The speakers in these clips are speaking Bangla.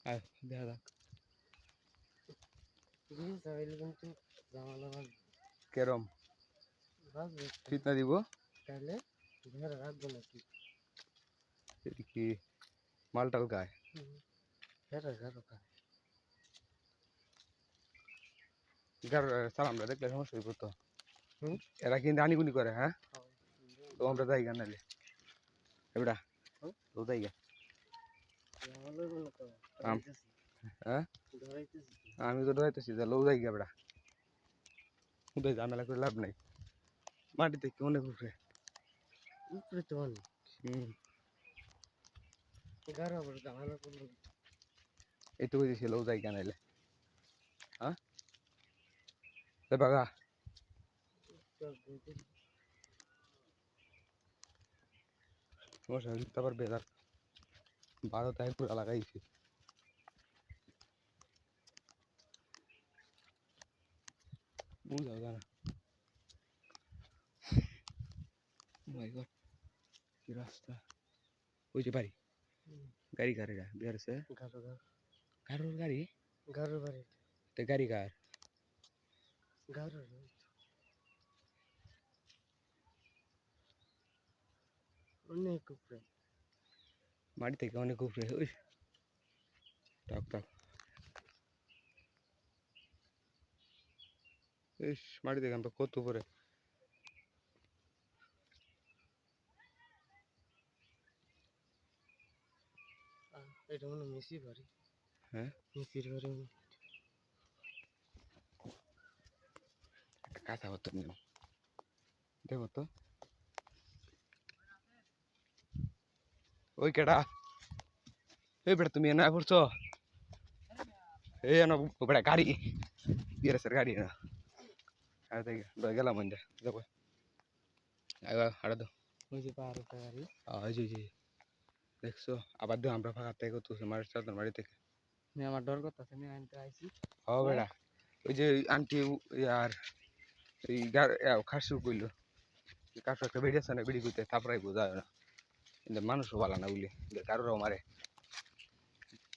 আয় দেখা যাক কেরম ফিতনা দিব তাহলে ঘরে রাখবো নাকি এটা কি মালটাল গায় সালামটা দেখলে সমস্যা হইব তো এরা কিন্তু আনিগুনি করে হ্যাঁ তো আমরা যাই গা নালে এবড়া তো যাই গা হ্যাঁ আমি তো ডরাইতেছি যে লো যাই গা এবড়া উদয় ঝামেলা করে লাভ নাই মাটিতে কি অনেক উপরে উপরে তো অনেক ঘরে আবার ঝামেলা করবো এইটু কইতেছি লো যাই গা নাইলে হ্যাঁ বাগা সমস্যা হইলে তারপর বেজার ভারত আয় পুরা লাগাইছি বুঝাও জানা মাই গড কি রাস্তা ওই যে বাড়ি গাড়ি গাড়িটা বিহার আছে কারোর গাড়ি ঘরের বাড়ি তো গাড়ি কার ঘরের অনেক উপরে মাটি থেকে অনেক উপরে ওই টক টক ইস মাটি থেকে তো কত উপরে এটা মনে মিশি বাড়ি হ্যাঁ মিশির বাড়ি একটা কাঁচা হতো নিও দেখো তো ওই কেডা এই বেটা তুমি এনে পড়ছো এই এনে বেটা গাড়ি বিয়ার স্যার গাড়ি না আর দেখ গেলাম মধ্যে দেখো হাড়া দাও ওই যে পাহাড় উপরে গাড়ি ওই যে দেখছো আবার দেখ আমরা ফাঁকা থেকে তো মারি চার বাড়ি থেকে আমি আমার ডর করতেছে আমি আনতে আইছি ও বেটা ওই যে আন্টি আর এই খাসু কইলো কাঠু একটা বেড়ি আছে না বেড়ি কইতে তারপরে বোঝা না কিন্তু মানুষও ভালো না বুঝলি কারোরও মারে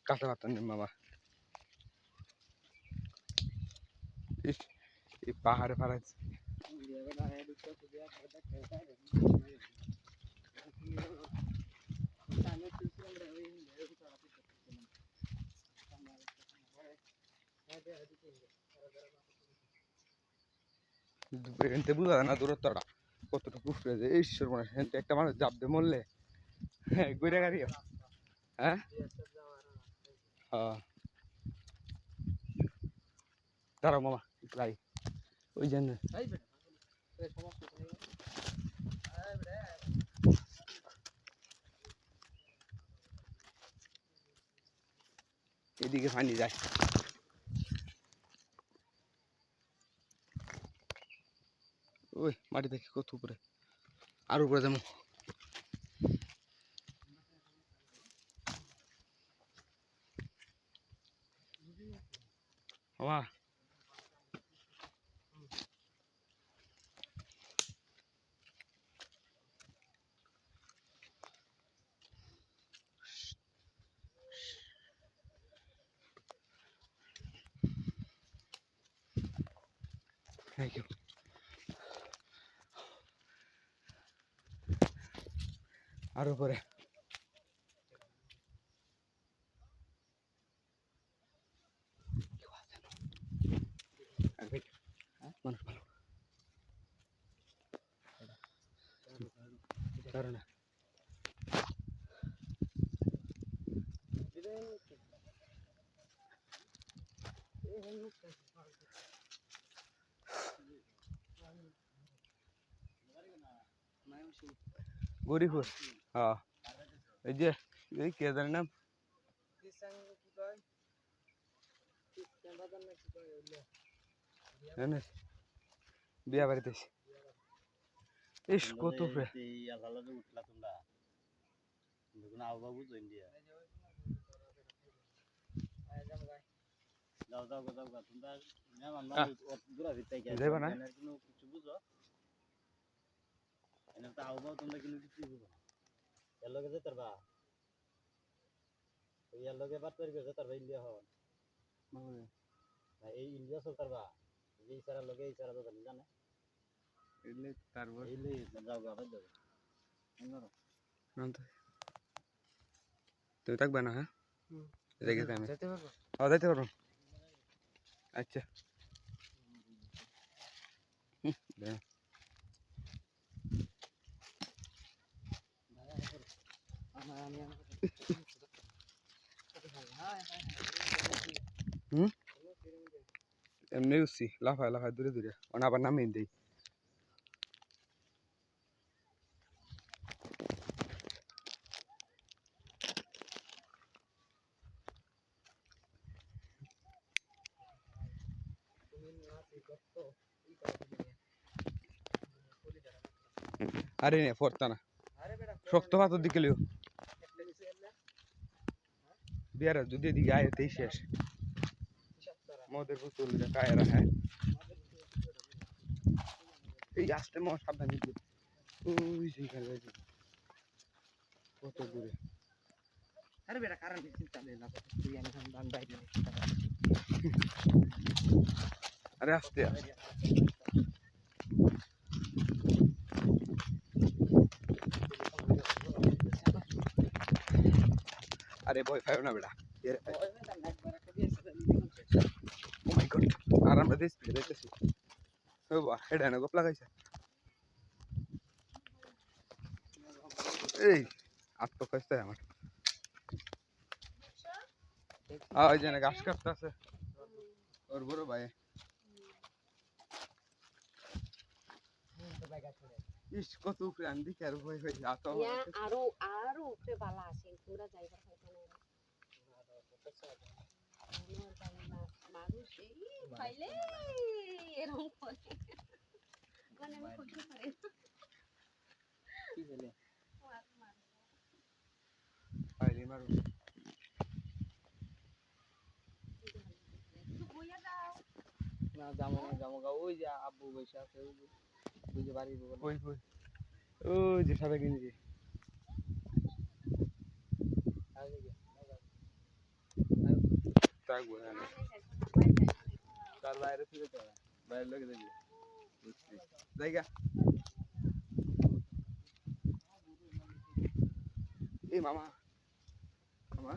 কাঁচা পাতার নেই মামা ইস এই পাহাড়ে পাড়াচ্ছে এনতে বুঝা যায় না দূরত্বটা কতটুকু উঠে যায় এই মানে এনতে একটা মানুষ জাপ দিয়ে মরলে হ্যাঁ গইরা গাড়ি হ্যাঁ হ্যাঁ দাঁড়াও মামা গাড়ি ওই জন্য এদিকে পানি যায় ওই মাটি দেখি কত উপরে আর উপরে যেমন মামা থ্যাংক ইউ আর উপরে মানুষ ভালো কারণ গরিপুর হ্যাঁ এই যে এই কে জানি নাম বিয়া বাড়িতে ইস কত উপরে যাইবা না ইয়ার লগে বাদ তৈরি করছে তার ইন্ডিয়া হন এই ইন্ডিয়া সরকার বা এই সারা লগে এই সারা তো জানে এলে তারপর এইলে যাও গা বাদ যাবে নাম তো তুমি থাকবে না হ্যাঁ রেখে আমি যেতে পারবো যাইতে পারবো আচ্ছা দাঁড়াও। আমি হুম এমনি উঠছি লাফায় লাফায় দূরে দূরে মানে আবার নামিয়ে দিই আরে নে ফরতা না শক্ত পাথর দিকে লিও বিয়ার যদি এদিকে আয় তেই শেষ মদের পুতুল কায়েরা হ্যাঁ এই আসতে মা সাবধান দিকে ওই সেইখানে যাইছে কত দূরে আরে বেটা কারণ চিন্তা নেই না তুই আমি দান বাইরে আরে আস্তে আস্তে আরে ভয় পাও না বেটা ও মাই গড আর আমরা দেশ ফিরে যাইতেছি ও বাহ এটা না গোপ লাগাইছে এই আত্মকষ্ট আমার ওই যে ঘাস কাটতে আছে ওর বড় ভাই ইস কত উপরে আমি দেখি আর ভয় হয়ে আতো আরো আরো উপরে বালা আছে তোমরা যাইবার হয়তো না মানুষ এই পাইলে এরকম করে মানে আমি করতে পারি কি বলে পাইলে মারু না যাবো গা ওই যে আব্বু বসে আছে ওই যে বাড়ির বগল ওই ওই ওই যে সাদা গেঞ্জি থাকবো না তার বাইরে ফিরে যাবে বাইরে লোকে দেখবি জায়গা এই মামা মামা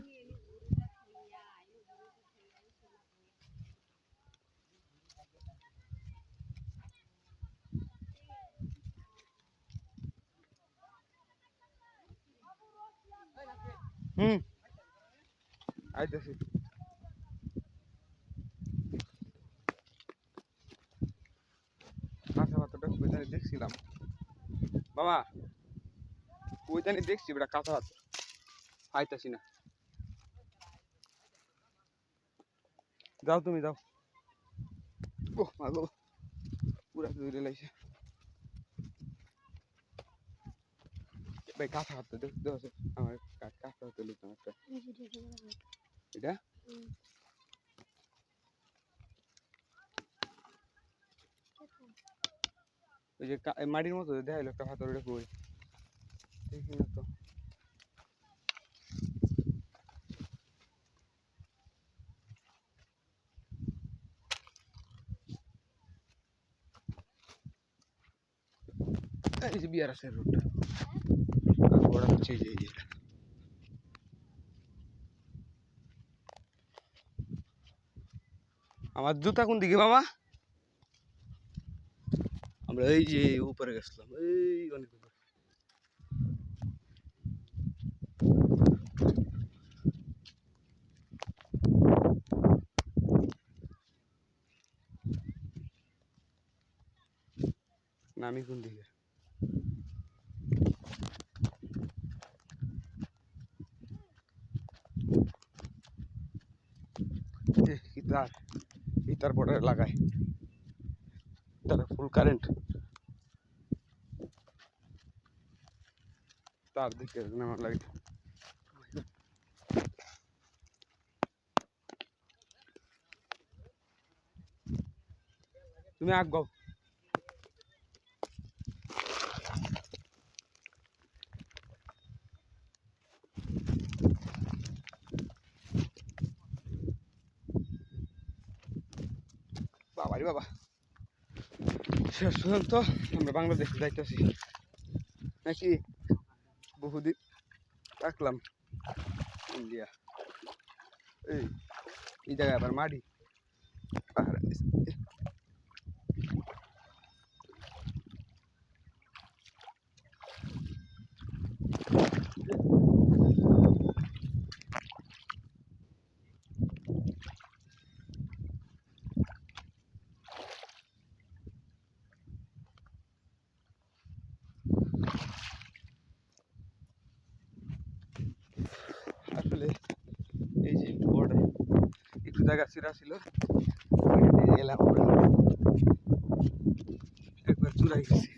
আইতেছি কাঁচা পাতাটা ওই জানি দেখছিলাম মামা ওই জানি দেখছি বেটা কাঁচা পাতা আইতাছি না যাও তুমি যাও ও মাগো পুরা দূরে লাইছে ভাই কাঁচা হাতে দেখতে আছে আমার কাঁচা হাতে লুকানো একটা এটা ওই যে মাটির মতো দেখা একটা পাথর ওটা কই দেখি না তো এই যে বিয়ার আছে রোডটা আর বড় হচ্ছে এই যে আমার জুতা কোন দিকে মামা আমরা এই যে উপরে গেছিলাম এই অনেক উপরে নামি কোন দিকে ইতার পরে লাগায় তার ফুল কারেন্ট তার দিকে আমার লাগে তুমি আগ গাও বাবা শেষ পর্যন্ত আমরা বাংলাদেশে যাইতেছি নাকি বহুদিন রাখলাম ইন্ডিয়া এই জায়গায় আবার মাটি পাহাড় দিছে। আসলে এই যে বর্ডার একটু জায়গা ছিঁড়া ছিল ওইটা দিয়ে গেলাম আমরা। একবার চুরাই গেছি